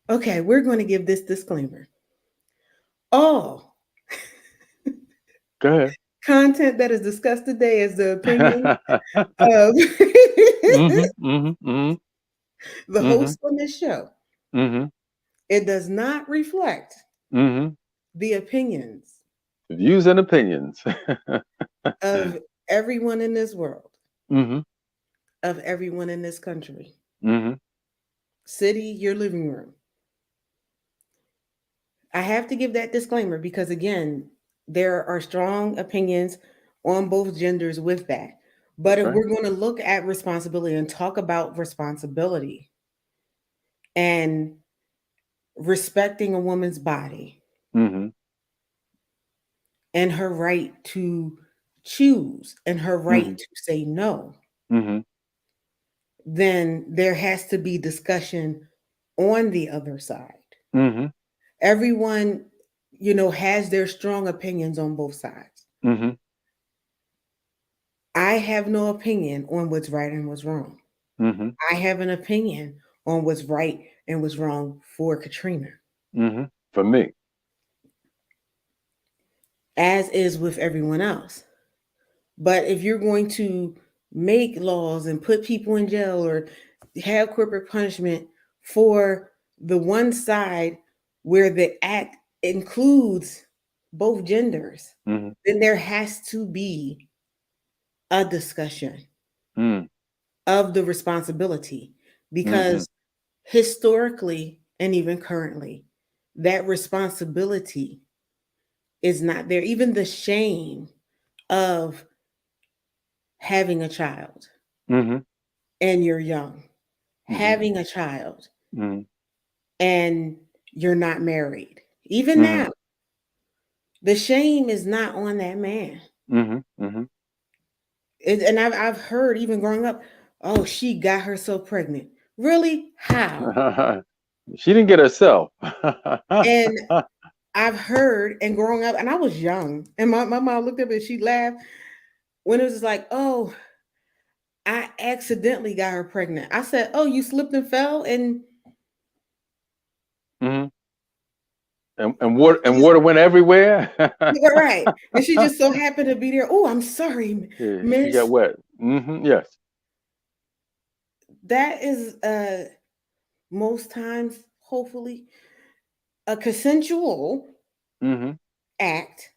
okay, we're going to give this disclaimer. All Go content that is discussed today is the opinion ahead. of Mhm. Mhm. Mhm. The Mhm. host on this show. Mhm. It does not reflect Mhm. the opinions Views and opinions. of everyone in this world, Mhm. of everyone in this country. Mhm. City, your living room. I have to give that disclaimer because, again, there are strong opinions on both genders with that. But That's if right. we're going to look at responsibility and talk about responsibility and respecting a woman's body Mhm. and her right to choose and her right Mhm. to say no, Mhm. then there has to be discussion on the other side. Mhm. Everyone, has their strong opinions on both sides. Mhm. I have no opinion on what's right and what's wrong. Mhm. I have an opinion on what's right and what's wrong for Katrina, Mhm. For me. as is with everyone else. But if you're going to make laws and put people in jail or have corporate punishment for the one side where the act includes both genders, Mhm. then there has to be a discussion Mm. of the responsibility Mhm. because historically and even currently, that responsibility is not there. Even the shame of having a child Mhm. and you're young, Mhm. having a child Mhm. and you're not married. Even Mhm. now, the shame is not on that man. Mhm. Mhm. And I've heard even growing up, oh, she got herself pregnant. Really? How? She didn't get herself. And I've heard and growing up, and I was young, and my mom looked at me and she laughed when it was like, oh, I accidentally got her pregnant. I said, oh, you slipped and fell, and Mhm. And she just water went everywhere. right, and she just so happened to be there. Oh, I'm sorry, Yeah, she got miss. wet. Yes. That is most times, hopefully, a consensual Mhm. act.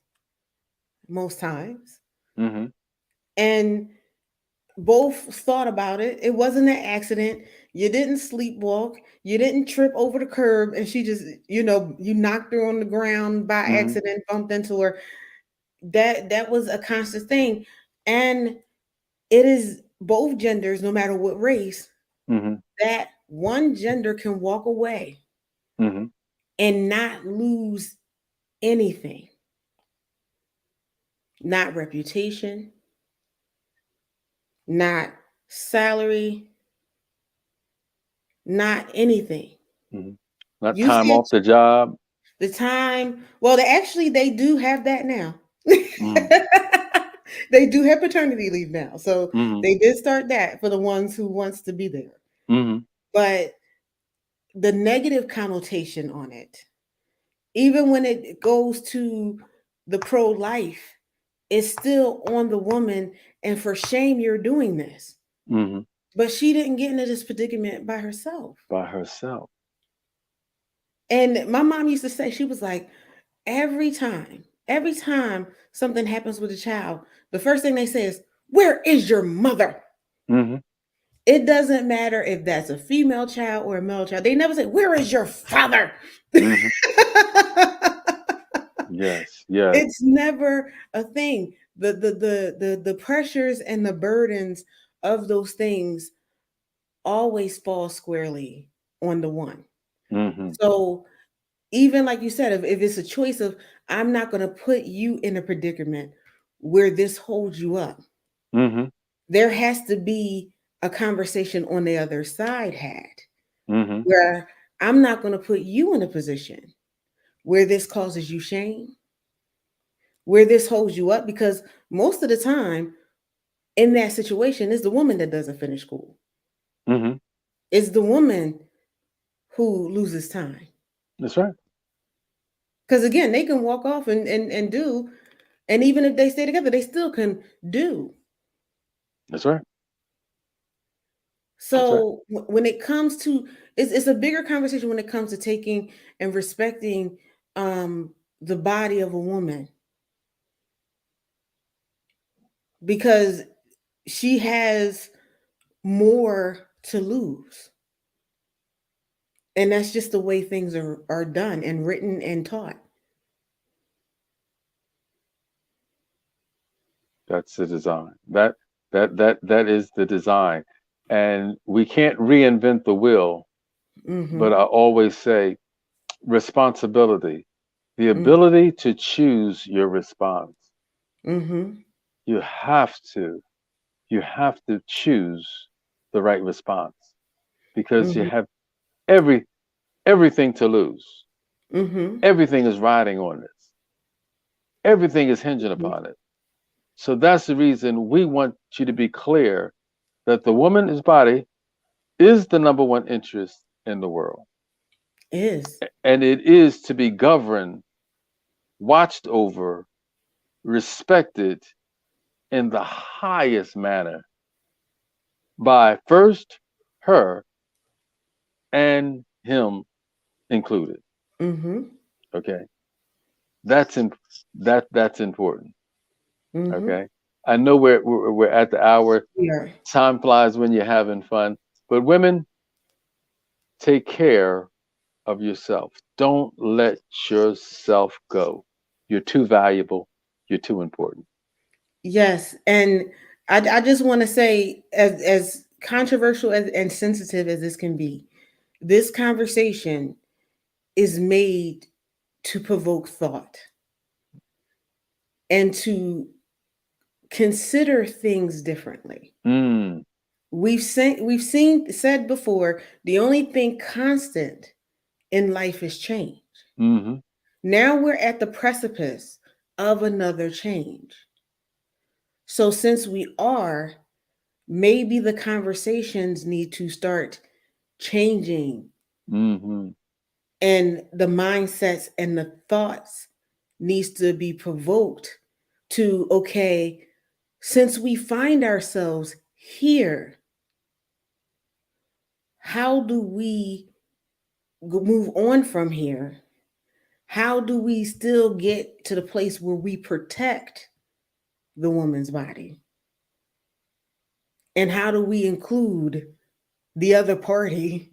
Most times, Mhm. and both thought about it. It wasn't an accident. You didn't sleepwalk. You didn't trip over the curb, and she just, you knocked her on the ground by Mhm. accident, bumped into her. That was a constant thing, and it is both genders, no matter what race, Mhm. that one gender can walk away Mhm. and not lose anything, not reputation, not salary, not anything. Mhm. Not You time see off the job. the time. Well, they do have that now. Mhm. They do have paternity leave now. So Mhm. they did start that for the ones who wants to be there. Mhm. But the negative connotation on it, even when it goes to the pro-life, is still on the woman, and for shame you're doing this. Mhm. But she didn't get into this predicament by herself. By herself. And my mom used to say, she was like, every time something happens with a child, the first thing they say is, where is your mother? Mhm. It doesn't matter if that's a female child or a male child. They never say, where is your father? Mhm. Yes. Yes. It's never a thing. The pressures and the burdens of those things always fall squarely on the one. Mhm. So even like you said, if it's a choice of, I'm not going to put you in a predicament where this holds you up, Mhm. there has to be a conversation on the other side had Mhm. where I'm not going to put you in a position where this causes you shame, where this holds you up, because most of the time in that situation is the woman that doesn't finish school. Mhm. It's the woman who loses time. That's right. Because again, they can walk off and do, and even if they stay together, they still can do. That's right. That's right. So when it comes to, it's a bigger conversation when it comes to taking and respecting um, the body of a woman, because she has more to lose. And that's just the way things are done and written and taught. That's the design. That is the design. And we can't reinvent the wheel, but Mm-hmm. I always say responsibility, the Mm-hmm. ability to choose your response. Mm-hmm. You have to, you have to choose the right response because you Mm-hmm. have every everything to lose. Mm-hmm. Everything is riding on this. Everything is hinging upon it. So that's the reason we want you to be clear that the woman's body is the number one interest in the world. Is. And it is to be governed, watched over, respected in the highest manner by first her and him included. Mm-hmm. Okay. That's in, that's important. Mm-hmm. Okay. I know we're at the hour. We are. Time flies when you're having fun. But women, take care of yourself. Don't let yourself go. You're too valuable. You're too important. Yes. And I just want to say, as controversial and sensitive as this can be, this conversation is made to provoke thought and to consider things differently. Mm, We've seen said before, the only thing constant in life is change. mm-hmm, Now we're at the precipice of another change. So since we are, maybe the conversations need to start changing, mm-hmm, and the mindsets and the thoughts needs to be provoked to, okay, since we find ourselves here, how do we move on from here? How do we still get to the place where we protect the woman's body? And how do we include the other party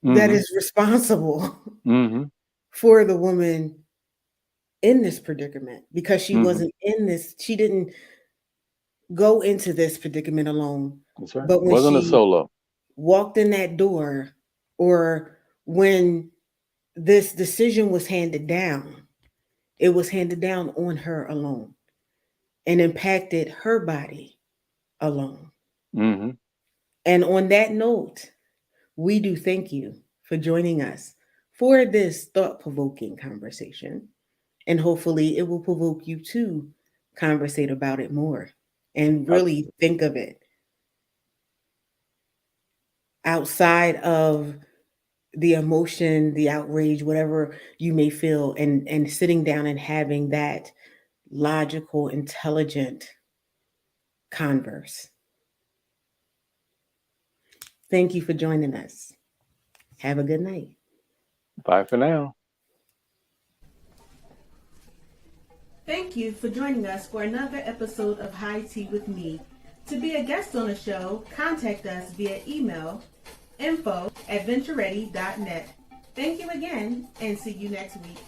that mm-hmm, is responsible mm-hmm, for the woman in this predicament? Because she mm-hmm. wasn't in this, she didn't go into this predicament alone. That's right. But when Wasn't a she solo. walked in that door, or when this decision was handed down, it was handed down on her alone and impacted her body alone. Mm-hmm. And on that note, we do thank you for joining us for this thought provoking conversation. And hopefully, it will provoke you to conversate about it more and really think of it outside of the emotion, the outrage, whatever you may feel, and sitting down and having that logical, intelligent converse. Thank you for joining us. Have a good night. Bye for now. Thank you for joining us for another episode of High Tea with Me. To be a guest on the show, contact us via email info@ventureready.net. Thank you again, and see you next week.